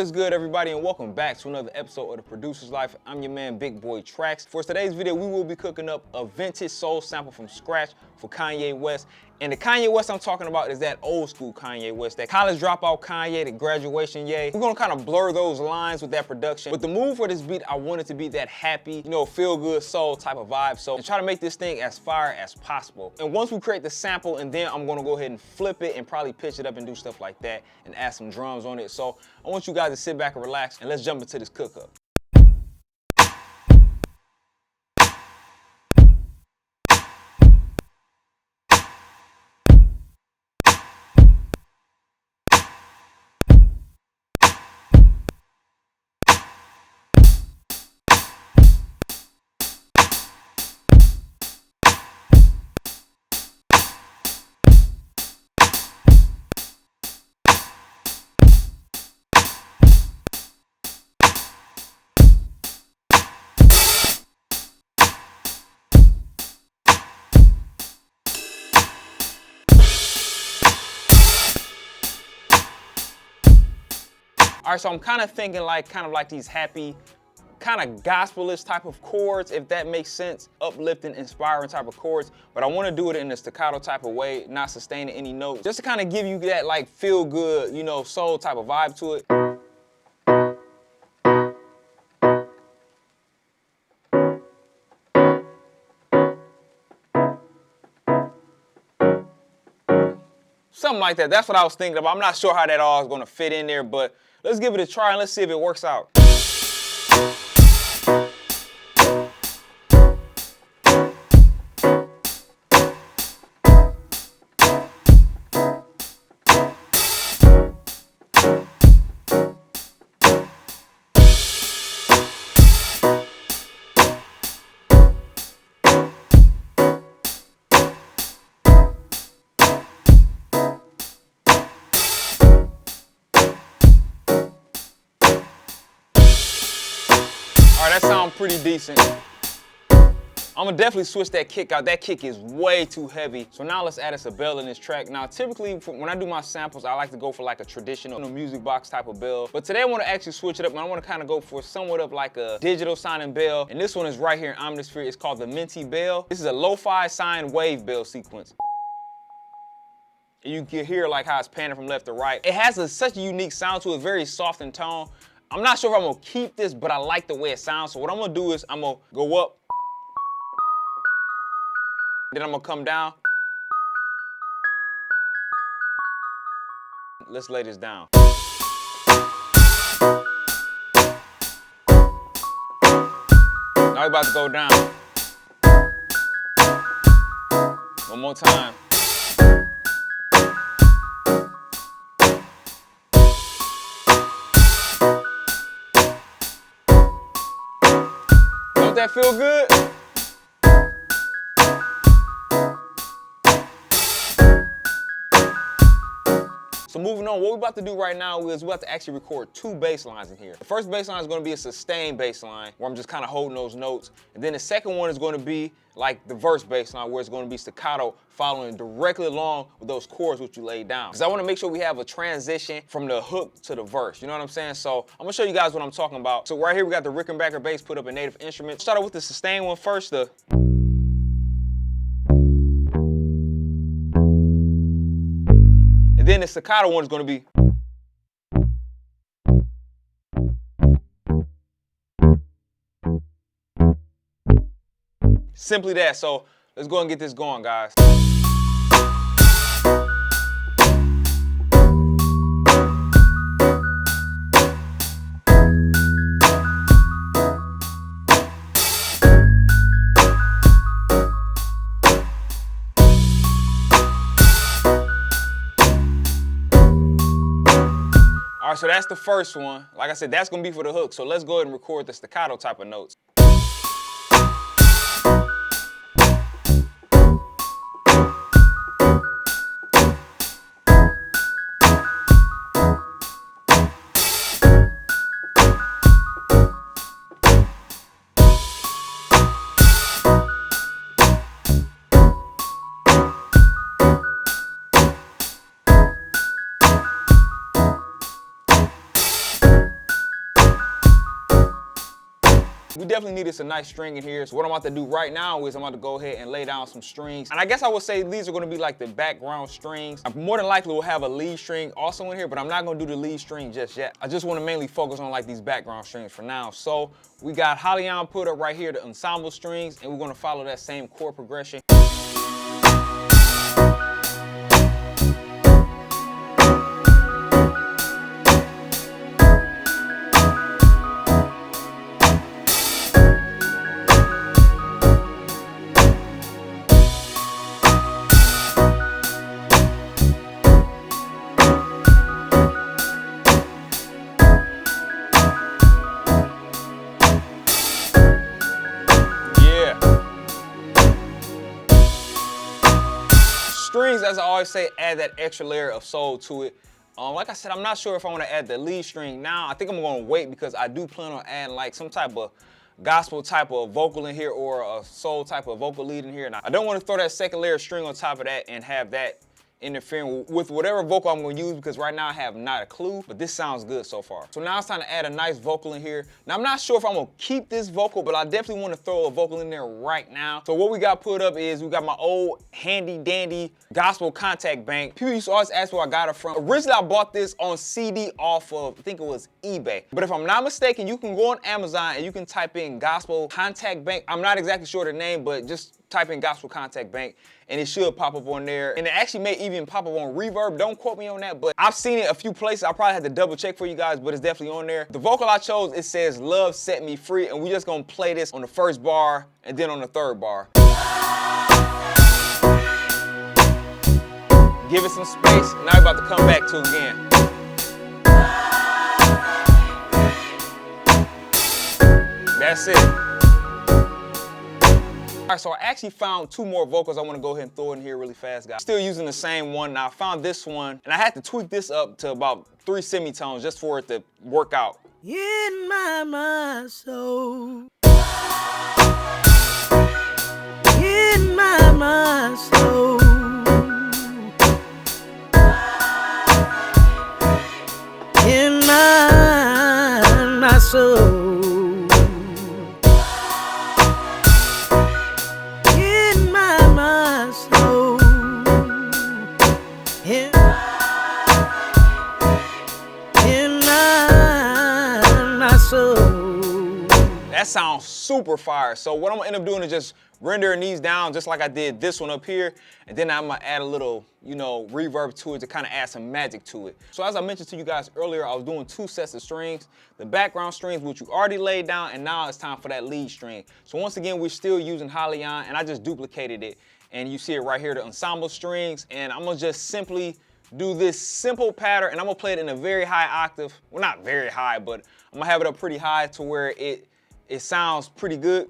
is good, everybody, and welcome back to another episode of The Producer's Life. I'm your man, Big Boy Tracks. For today's video, we will be cooking up a vintage soul sample from scratch for Kanye West. And the Kanye West I'm talking about is that old school Kanye West, that college dropout Kanye, the graduation yay. We're gonna kind of blur those lines with that production. But the move for this beat, I want it to be that happy, feel good soul type of vibe. So and try to make this thing as fire as possible. And once we create the sample, and then I'm gonna go ahead and flip it and probably pitch it up and do stuff like that and add some drums on it. So I want you guys to sit back and relax, and let's jump into this cook up. All right, so I'm kind of thinking like these happy, kind of gospelish type of chords, if that makes sense, uplifting, inspiring type of chords. But I want to do it in a staccato type of way, not sustaining any notes, just to kind of give you that like feel good, soul type of vibe to it. Something like that. That's what I was thinking about. I'm not sure how that all is going to fit in there, but let's give it a try and let's see if it works out. All right, that sounds pretty decent. I'm gonna definitely switch that kick out. That kick is way too heavy. So now let's add us a bell in this track. Now, typically, when I do my samples, I like to go for like a traditional music box type of bell. But today I wanna actually switch it up, and I wanna kind of go for somewhat of like a digital sounding bell. And this one is right here in Omnisphere. It's called the Minty Bell. This is a lo-fi sine wave bell sequence. And you can hear like how it's panning from left to right. It has such a unique sound to it, very soft in tone. I'm not sure if I'm gonna keep this, but I like the way it sounds. So what I'm gonna do is I'm gonna go up, then I'm gonna come down. Let's lay this down. Now we're about to go down. One more time. Don't that feel good? So moving on, what we're about to do right now is we're about to actually record two bass lines in here. The first bass line is going to be a sustained bass line where I'm just kind of holding those notes. And then the second one is going to be like the verse bass line where it's going to be staccato following directly along with those chords which you laid down. Because I want to make sure we have a transition from the hook to the verse. You know what I'm saying? So I'm going to show you guys what I'm talking about. So right here we got the Rickenbacker bass put up a native instrument. Start out with the sustained one first. And then the staccato one is going to be. Simply that. So let's go and get this going, guys. All right, so that's the first one. Like I said, that's gonna be for the hook. So let's go ahead and record the staccato type of notes. We definitely needed some nice string in here. So what I'm about to do right now is I'm about to go ahead and lay down some strings. And I guess I would say these are gonna be like the background strings. I more than likely will have a lead string also in here, but I'm not gonna do the lead string just yet. I just wanna mainly focus on like these background strings for now. So we got Halion put up right here, the ensemble strings, and we're gonna follow that same chord progression. Strings, as I always say, add that extra layer of soul to it. Like I said, I'm not sure if I want to add the lead string now. I think I'm going to wait because I do plan on adding like some type of gospel type of vocal in here or a soul type of vocal lead in here. Now, I don't want to throw that second layer of string on top of that and have that interfering with whatever vocal I'm going to use, because right now I have not a clue, but this sounds good so far. So now it's time to add a nice vocal in here. Now I'm not sure if I'm going to keep this vocal, but I definitely want to throw a vocal in there right now. So what we got put up is we got my old handy dandy gospel contact bank. People used to always ask where I got it from. Originally I bought this on CD off of, I think it was eBay. But if I'm not mistaken, you can go on Amazon and you can type in gospel contact bank. I'm not exactly sure the name, but just type in gospel contact bank and it should pop up on there. And it actually may even pop up on Reverb. Don't quote me on that, but I've seen it a few places. I probably had to double check for you guys, but it's definitely on there. The vocal I chose, it says "Love Set Me Free," and we just gonna play this on the first bar and then on the third bar. Give it some space. Now we're about to come back to it again. That's it. All right, so I actually found two more vocals I want to go ahead and throw in here really fast, guys. Still using the same one. Now I found this one, and I had to tweak this up to about 3 semitones just for it to work out. In my soul. In my soul. In my soul. That sounds super fire. So what I'm gonna end up doing is just rendering these down just like I did this one up here, and then I'm gonna add a little, you know, reverb to it to kind of add some magic to it. So as I mentioned to you guys earlier, I was doing 2 sets of strings, the background strings, which you already laid down, and now it's time for that lead string. So once again, we're still using Halion, and I just duplicated it, and you see it right here, the ensemble strings, and I'm gonna just simply do this simple pattern, and I'm gonna play it in a very high octave. Well, not very high, but I'm gonna have it up pretty high to where it sounds pretty good.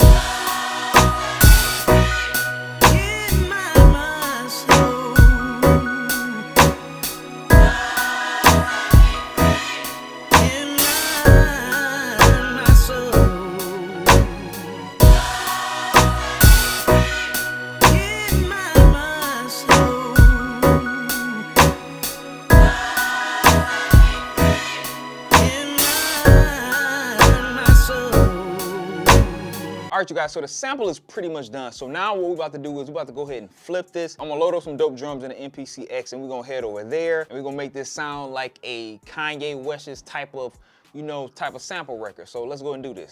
All right, you guys, so the sample is pretty much done. So now what we're about to do is we're about to go ahead and flip this. I'm gonna load up some dope drums in the MPC X, and we're gonna head over there, and we're gonna make this sound like a Kanye West's type of, you know, type of sample record. So let's go and do this.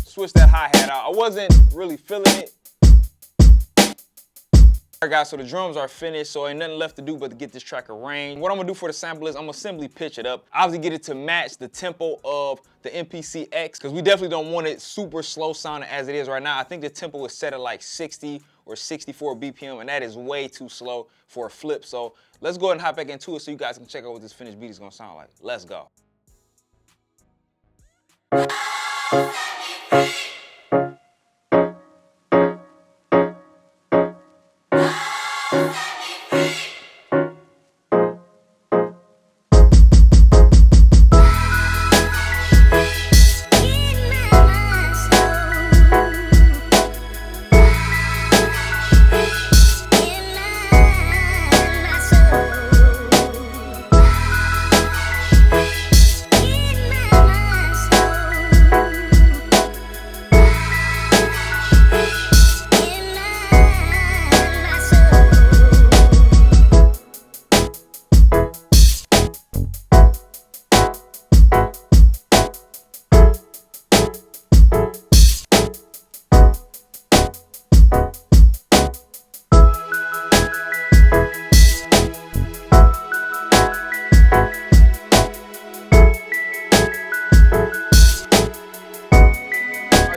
Switch that hi-hat out. I wasn't really feeling it. All right, guys, so the drums are finished, so ain't nothing left to do but to get this track arranged. What I'm gonna do for the sample is I'm gonna simply pitch it up. Obviously get it to match the tempo of the MPC X, because we definitely don't want it super slow sounding as it is right now. I think the tempo is set at like 60 or 64 BPM, and that is way too slow for a flip. So let's go ahead and hop back into it so you guys can check out what this finished beat is gonna sound like. Let's go.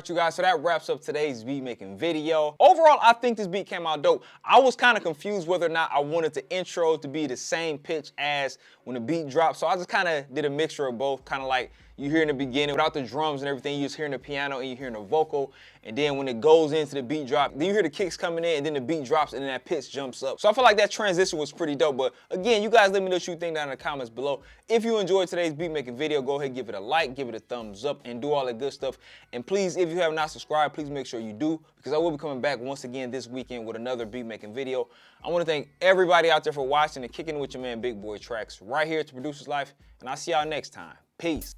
You guys, so that wraps up today's beat making video. Overall, I think this beat came out dope. I was kind of confused whether or not I wanted the intro to be the same pitch as when the beat dropped, so I just kind of did a mixture of both, kind of like you hear in the beginning without the drums and everything, you just hearing the piano and you hearing the vocal, and then when it goes into the beat drop, then you hear the kicks coming in and then the beat drops and then that pitch jumps up. So I feel like that transition was pretty dope, but again, you guys let me know what you think down in the comments below. If you enjoyed today's beat making video, go ahead, give it a like, give it a thumbs up, and do all that good stuff. And please, if you have not subscribed, please make sure you do, because I will be coming back once again this weekend with another beat making video. I want to thank everybody out there for watching and kicking with your man Big Boy Tracks right here at The Producer's Life, and I'll see y'all next time. Peace.